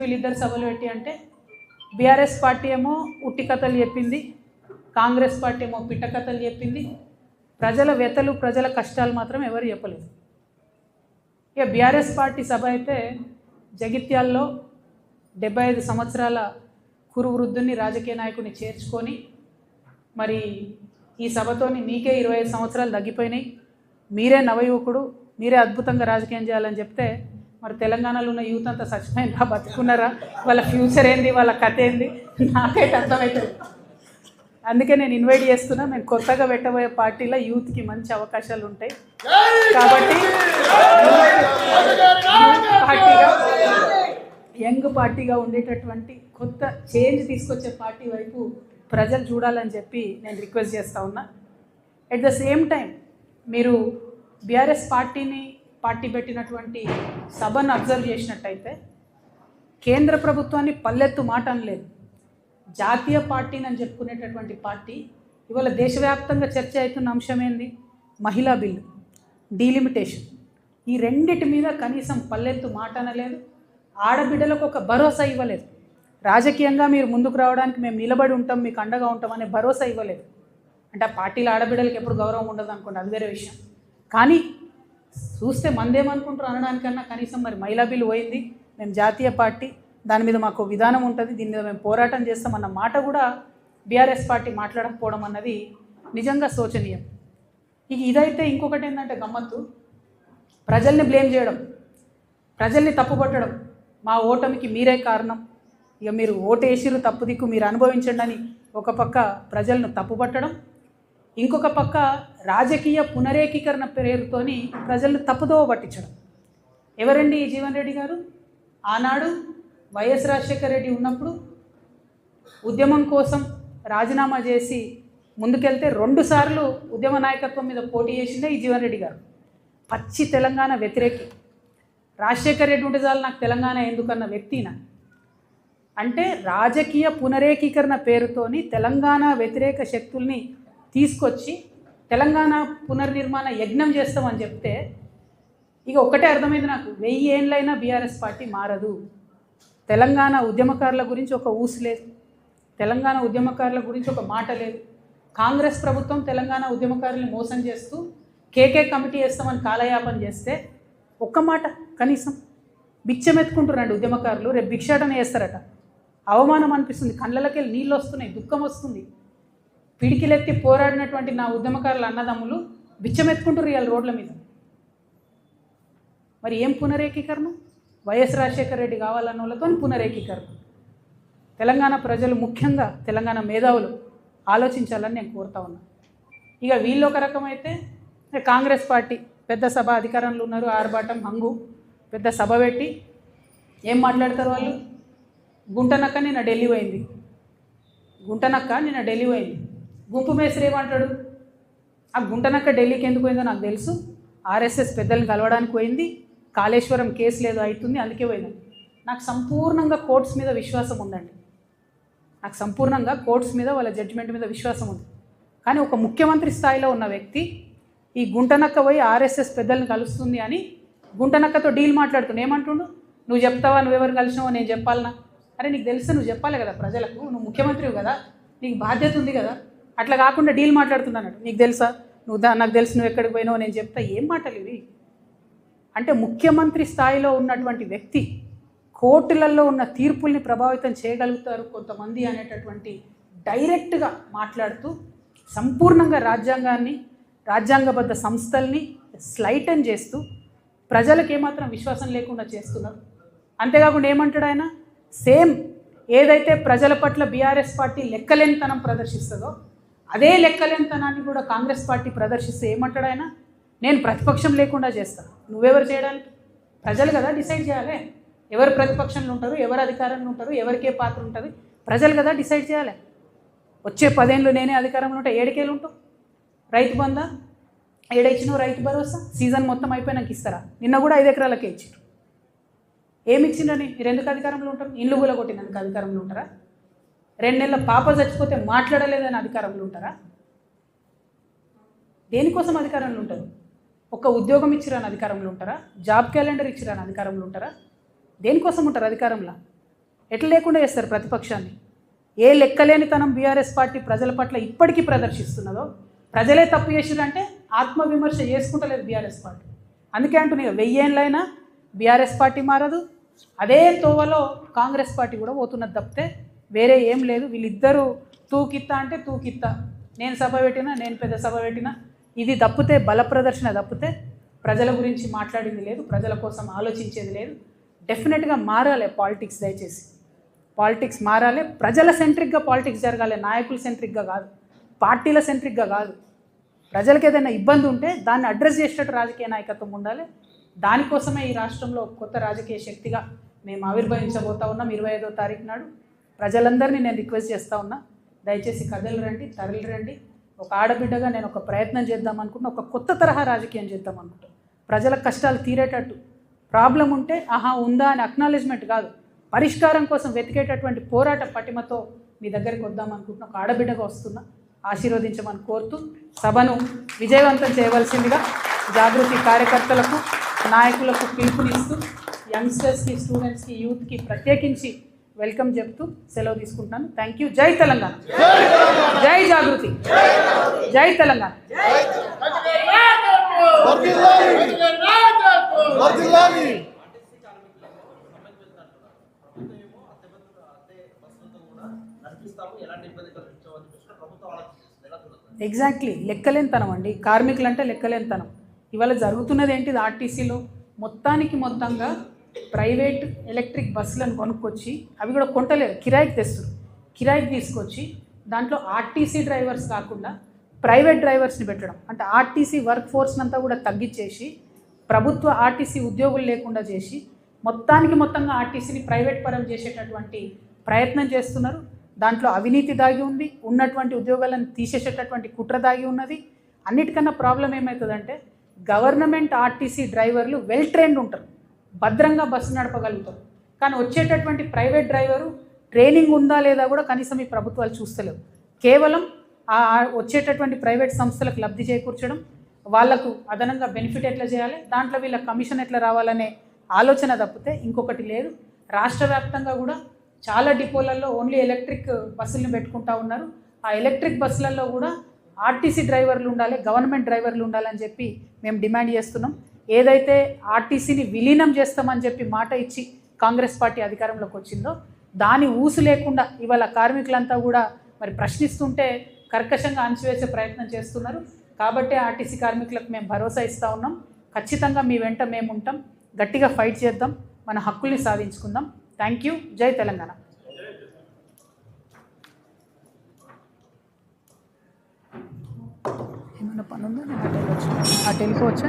వీళ్ళిద్దరు సభలు పెట్టి అంటే బీఆర్ఎస్ పార్టీ ఏమో ఉట్టి కథలు చెప్పింది, కాంగ్రెస్ పార్టీ ఏమో పిట్ట కథలు చెప్పింది. ప్రజల వ్యతలు ప్రజల కష్టాలు మాత్రం ఎవరు చెప్పలేదు. ఇక బీఆర్ఎస్ పార్టీ సభ అయితే జగిత్యాల్లో 75 సంవత్సరాల కురు వృద్ధుని రాజకీయ నాయకుని చేర్చుకొని మరి ఈ సభతోని మీకే 25 సంవత్సరాలు తగ్గిపోయినాయి, మీరే నవయువకుడు, మీరే అద్భుతంగా రాజకీయం చేయాలని చెప్తే మరి తెలంగాణలో ఉన్న యూత్ అంతా చచ్చిపోయిందా, బతుకున్నారా, వాళ్ళ ఫ్యూచర్ ఏంది, వాళ్ళ కథ ఏంది నాకైతే అర్థమవుతుంది. అందుకే నేను ఇన్వైట్ చేస్తున్నా. నేను కొత్తగా పెట్టబోయే పార్టీలో యూత్కి మంచి అవకాశాలు ఉంటాయి కాబట్టి యంగ్ పార్టీగా ఉండేటటువంటి కొత్త చేంజ్ తీసుకొచ్చే పార్టీ వైపు ప్రజలు చూడాలని చెప్పి నేను రిక్వెస్ట్ చేస్తూ ఉన్నా. ఎట్ ద సేమ్ టైం మీరు బీఆర్ఎస్ పార్టీ పెట్టినటువంటి సభను అబ్జర్వ్ చేసినట్టయితే కేంద్ర ప్రభుత్వాన్ని పల్లెత్తు మాట అనలేదు. జాతీయ పార్టీని అని చెప్పుకునేటటువంటి పార్టీ ఇవాళ దేశవ్యాప్తంగా చర్చ అవుతున్న అంశం ఏంది? మహిళా బిల్లు, డీలిమిటేషన్. ఈ రెండిటి మీద కనీసం పల్లెత్తు మాట అనలేదు. ఆడబిడ్డలకు ఒక భరోసా ఇవ్వలేదు. రాజకీయంగా మీరు ముందుకు రావడానికి మేము నిలబడి ఉంటాం, మీకు అండగా ఉంటాం అనే భరోసా ఇవ్వలేదు. అంటే ఆ పార్టీలో ఆడబిడ్డలకు ఎప్పుడు గౌరవం ఉండదు అనుకోండి, అది వేరే విషయం. కానీ చూస్తే మందేమనుకుంటారు అనడానికన్నా కనీసం మరి మహిళా బిల్లు పోయింది, మేము జాతీయ పార్టీ, దాని మీద మాకు విధానం ఉంటుంది, దీని మీద మేము పోరాటం చేస్తామన్న మాట కూడా బీఆర్ఎస్ పార్టీ మాట్లాడకపోవడం అన్నది నిజంగా శోచనీయం. ఇదైతే ఇంకొకటి ఏంటంటే గమ్మత్తు, ప్రజల్ని బ్లేమ్ చేయడం, ప్రజల్ని తప్పుపట్టడం. మా ఓటమికి మీరే కారణం, ఇక మీరు ఓటేసిరు తప్పు దిక్కు మీరు అనుభవించండి అని ఒక పక్క ప్రజలను తప్పుపట్టడం, ఇంకొక పక్క రాజకీయ పునరేకీకరణ పేరుతోని ప్రజలను తప్పుదోవ పట్టించడం. ఎవరండి ఈ జీవన్ రెడ్డి గారు? ఆనాడు వైఎస్ రాజశేఖర రెడ్డి ఉన్నప్పుడు ఉద్యమం కోసం రాజీనామా చేసి ముందుకెళ్తే 2 సార్లు ఉద్యమ నాయకత్వం మీద పోటీ చేసిందే ఈ జీవన్ రెడ్డి గారు. పచ్చి తెలంగాణ వ్యతిరేకి. రాజశేఖర రెడ్డి ఉంటే చాలు నాకు తెలంగాణ ఎందుకన్న వ్యక్తిన. అంటే రాజకీయ పునరేకీకరణ పేరుతోని తెలంగాణ వ్యతిరేక శక్తుల్ని తీసుకొచ్చి తెలంగాణ పునర్నిర్మాణ యజ్ఞం చేస్తామని చెప్తే ఇక ఒక్కటే అర్థమైంది నాకు, 1000 ఏళ్ళైనా బీఆర్ఎస్ పార్టీ మారదు. తెలంగాణ ఉద్యమకారుల గురించి ఒక ఊసు లేదు, తెలంగాణ ఉద్యమకారుల గురించి ఒక మాట లేదు. కాంగ్రెస్ ప్రభుత్వం తెలంగాణ ఉద్యమకారుల్ని మోసం చేస్తూ కేకే కమిటీ వేస్తామని కాలయాపన చేస్తే ఒక్క మాట కనీసం బిచ్చమెత్తుకుంటున్నారండి ఉద్యమకారులు. రేపు భిక్షాటన చేస్తారట. అవమానం అనిపిస్తుంది, కళ్ళకి నీళ్ళు వస్తున్నాయి, దుఃఖం వస్తుంది. పిడికిలెత్తి పోరాడినటువంటి నా ఉద్యమకారుల అన్నదమ్ములు బిచ్చమెత్తుకుంటారు ఇవాళ రోడ్ల మీద. మరి ఏం పునరేకీకరణ? వైఎస్ రాజశేఖర రెడ్డి కావాలన్న వాళ్ళతో పునరేకీకరణ. తెలంగాణ ప్రజలు, ముఖ్యంగా తెలంగాణ మేధావులు ఆలోచించాలని నేను కోరుతా ఉన్నా. ఇక వీళ్ళు ఒక రకమైతే కాంగ్రెస్ పార్టీ పెద్ద సభ, అధికారంలో ఉన్నారు, ఆర్భాటం హంగు, పెద్ద సభ పెట్టి ఏం మాట్లాడతారు వాళ్ళు? గుంటనక్క నిన్న ఢిల్లీ పోయింది, గుంటనక్క నిన్న ఢిల్లీ పోయింది. గుంపు మేస్త్రి ఏమంటాడు? ఆ గుంటనక్క ఢిల్లీకి ఎందుకు పోయిందో నాకు తెలుసు, ఆర్ఎస్ఎస్ పెద్దల్ని కలవడానికి పోయింది, కాళేశ్వరం కేసు లేదు అవుతుంది అందుకే పోయిందండి. నాకు సంపూర్ణంగా కోర్ట్స్ మీద విశ్వాసం ఉందండి, నాకు సంపూర్ణంగా కోర్ట్స్ మీద వాళ్ళ జడ్జిమెంట్ మీద విశ్వాసం ఉంది. కానీ ఒక ముఖ్యమంత్రి స్థాయిలో ఉన్న వ్యక్తి ఈ గుంటనక్క పోయి ఆర్ఎస్ఎస్ పెద్దల్ని కలుస్తుంది అని గుంటనక్కతో డీల్ మాట్లాడుతున్నాడు. ఏమంటుండు? నువ్వు చెప్తావా, నువ్వెవరు కలిసినావో నేను చెప్పాలనా? అరే నీకు తెలిస్తే నువ్వు చెప్పాలి కదా ప్రజలకు, నువ్వు ముఖ్యమంత్రివి కదా, నీకు బాధ్యత ఉంది కదా. అట్లా కాకుండా డీల్ మాట్లాడుతున్నాడు. నీకు తెలుసా, నాకు తెలుసు నువ్వు ఎక్కడికి పోయినావో నేను చెప్తా. ఏం మాటలు ఇవి? అంటే ముఖ్యమంత్రి స్థాయిలో ఉన్నటువంటి వ్యక్తి కోర్టులలో ఉన్న తీర్పుల్ని ప్రభావితం చేయగలుగుతారు కొంతమంది అనేటటువంటి డైరెక్ట్గా మాట్లాడుతూ సంపూర్ణంగా రాజ్యాంగాన్ని, రాజ్యాంగబద్ధ సంస్థల్ని స్లైటన్ చేస్తూ ప్రజలకు ఏమాత్రం విశ్వాసం లేకుండా చేస్తున్నారు. అంతేకాకుండా ఏమంటాడు ఆయన? సేమ్ ఏదైతే ప్రజల పట్ల బీఆర్ఎస్ పార్టీ లెక్కలేనితనం ప్రదర్శిస్తుందో అదే లెక్కలేనితనాన్ని కూడా కాంగ్రెస్ పార్టీ ప్రదర్శిస్తే ఏమంటాడు ఆయన? నేను ప్రతిపక్షం లేకుండా చేస్తాను. నువ్వెవరు చేయడానికి? ప్రజలు కదా డిసైడ్ చేయాలి ఎవరు ప్రతిపక్షంలో ఉంటారు, ఎవరు అధికారంలో ఉంటారు, ఎవరికే పాత్ర ఉంటుంది. ప్రజలు కదా డిసైడ్ చేయాలి. వచ్చే 10 ఏళ్ళు నేనే అధికారంలో ఉంటా, 7 ఏళ్ళు ఉంటావు. రైతు బంధా ఏడైచ్చినావు, రైతు భరోసా సీజన్ మొత్తం అయిపోయినాక ఇస్తారా? నిన్న కూడా 5 ఎకరాలకే ఇచ్చారు. ఏమి ఇచ్చిండని? మీరు ఎందుకు అధికారంలో ఉంటారు? ఇల్లు కూడా కొట్టినందుకు అధికారంలో ఉంటారా? 2 నెలల పాప చచ్చిపోతే మాట్లాడలేదని అధికారంలో ఉంటారా? దేనికోసం అధికారంలో ఉంటారు? ఒక ఉద్యోగం ఇచ్చిరాని అధికారంలో ఉంటారా? జాబ్ క్యాలెండర్ ఇచ్చిరాని అధికారంలో ఉంటారా? దేనికోసం ఉంటారు అధికారంలో? ఎట్లా లేకుండా చేస్తారు ప్రతిపక్షాన్ని? ఏ లెక్కలేనితనం బీఆర్ఎస్ పార్టీ ప్రజల పట్ల ఇప్పటికీ ప్రదర్శిస్తున్నదో, ప్రజలే తప్పు చేసిరంటే ఆత్మవిమర్శ చేసుకుంటలేదు బీఆర్ఎస్ పార్టీ. అందుకే అంటున్నా 1000 ఏళ్ళైనా బీఆర్ఎస్ పార్టీ మారదు, అదే తోవలో కాంగ్రెస్ పార్టీ కూడా పోతున్నది తప్పితే వేరే ఏం లేదు. వీళ్ళిద్దరూ తూకిత్తా అంటే తూకిత్తా, నేను సభ పెట్టినా, నేను పెద్ద సభ పెట్టినా, ఇది తప్పితే బల ప్రదర్శన తప్పితే ప్రజల గురించి మాట్లాడింది లేదు, ప్రజల కోసం ఆలోచించేది లేదు. డెఫినెట్గా మారాలి పాలిటిక్స్, దయచేసి పాలిటిక్స్ మారాలి. ప్రజల సెంట్రిక్గా పాలిటిక్స్ జరగాలి, నాయకుల సెంట్రిక్గా కాదు, పార్టీల సెంట్రిక్గా కాదు. ప్రజలకు ఏదైనా ఇబ్బంది ఉంటే దాన్ని అడ్రస్ చేసేటట్టు రాజకీయ నాయకత్వం ఉండాలి. దానికోసమే ఈ రాష్ట్రంలో కొత్త రాజకీయ శక్తిగా మేము ఆవిర్భవించబోతా ఉన్నాం. 25వ తారీఖు నాడు ప్రజలందరినీ నేను రిక్వెస్ట్ చేస్తూ ఉన్నా, దయచేసి కథలు రండి, తరలి రండి. ఒక ఆడబిడ్డగా నేను ఒక ప్రయత్నం చేద్దాం అనుకుంటున్నా, ఒక కొత్త తరహా రాజకీయం చేద్దాం అనుకుంటున్నాను. ప్రజల కష్టాలు తీరేటట్టు, ప్రాబ్లం ఉంటే ఆహా ఉందా అని అక్నాలెడ్జ్మెంట్ కాదు, పరిష్కారం కోసం వెతికేటటువంటి పోరాట పటిమతో మీ దగ్గరికి వద్దాం అనుకుంటున్నా. ఒక ఆడబిడ్డగా వస్తున్నా, ఆశీర్వదించమని కోరుతూ సభను విజయవంతం చేయవలసిందిగా జాగృతి కార్యకర్తలకు, నాయకులకు పిలుపునిస్తూ యంగ్స్టర్స్కి, స్టూడెంట్స్కి, యూత్కి ప్రత్యేకించి వెల్కమ్ చెప్తూ సెలవు తీసుకుంటున్నాను. Thank you. జై తెలంగాణ, జై జాగృతి, జై తెలంగాణ. ఎగ్జాక్ట్లీ, లెక్కలేనితనం అండి. కార్మికులు అంటే లెక్కలేనితనం. ఇవాళ జరుగుతున్నది ఏంటిది? ఆర్టీసీలో మొత్తంగా ప్రైవేట్ ఎలక్ట్రిక్ బస్సులను కొనుక్కొచ్చి, అవి కూడా కొంటలేరు, కిరాయికి తెస్తారు. కిరాయికి తీసుకొచ్చి దాంట్లో ఆర్టీసీ డ్రైవర్స్ కాకుండా ప్రైవేట్ డ్రైవర్స్ని పెట్టడం, అంటే ఆర్టీసీ వర్క్ ఫోర్స్ని అంతా కూడా తగ్గించేసి ప్రభుత్వ ఆర్టీసీ ఉద్యోగులు లేకుండా చేసి మొత్తంగా ఆర్టీసీని ప్రైవేట్ పరం చేసేటటువంటి ప్రయత్నం చేస్తున్నారు. దాంట్లో అవినీతి దాగి ఉంది, ఉన్నటువంటి ఉద్యోగాలను తీసేసేటటువంటి కుట్ర దాగి ఉన్నది. అన్నిటికన్నా ప్రాబ్లం ఏమవుతుందంటే గవర్నమెంట్ ఆర్టీసీ డ్రైవర్లు వెల్ ట్రైన్డ్ ఉంటారు, భద్రంగా బస్సు నడపగలుగుతారు. కానీ వచ్చేటటువంటి ప్రైవేట్ డ్రైవరు ట్రైనింగ్ ఉందా లేదా కూడా కనీసం ఈ ప్రభుత్వాలు చూస్తలేవు. కేవలం ఆ వచ్చేటటువంటి ప్రైవేట్ సంస్థలకు లబ్ధి చేకూర్చడం, వాళ్లకు అదనంగా బెనిఫిట్ ఎట్లా చేయాలి, దాంట్లో వీళ్ళ కమిషన్ ఎట్లా రావాలనే ఆలోచన తప్పితే ఇంకొకటి లేదు. రాష్ట్ర వ్యాప్తంగా కూడా చాలా డిపోలలో ఓన్లీ ఎలక్ట్రిక్ బస్సులను పెట్టుకుంటా ఉన్నారు. ఆ ఎలక్ట్రిక్ బస్సులలో కూడా ఆర్టీసీ డ్రైవర్లు ఉండాలి, గవర్నమెంట్ డ్రైవర్లు ఉండాలని చెప్పి మేము డిమాండ్ చేస్తున్నాం. ఏదైతే ఆర్టీసీని విలీనం చేస్తామని చెప్పి మాట ఇచ్చి కాంగ్రెస్ పార్టీ అధికారంలోకి వచ్చిందో దాని ఊసు లేకుండా ఇవాళ కార్మికులంతా కూడా మరి ప్రశ్నిస్తుంటే కర్కశంగా అణచివేసే ప్రయత్నం చేస్తున్నారు. కాబట్టి ఆర్టీసీ కార్మికులకు మేము భరోసా ఇస్తూ ఉన్నాం, ఖచ్చితంగా మీ వెంట మేము ఉంటాం, గట్టిగా ఫైట్ చేద్దాం, మన హక్కుల్ని సాధించుకుందాం. Thank you. జై తెలంగాణ. ఏమైనా పని ఉందా? అటు వెళ్ళిపోవచ్చా?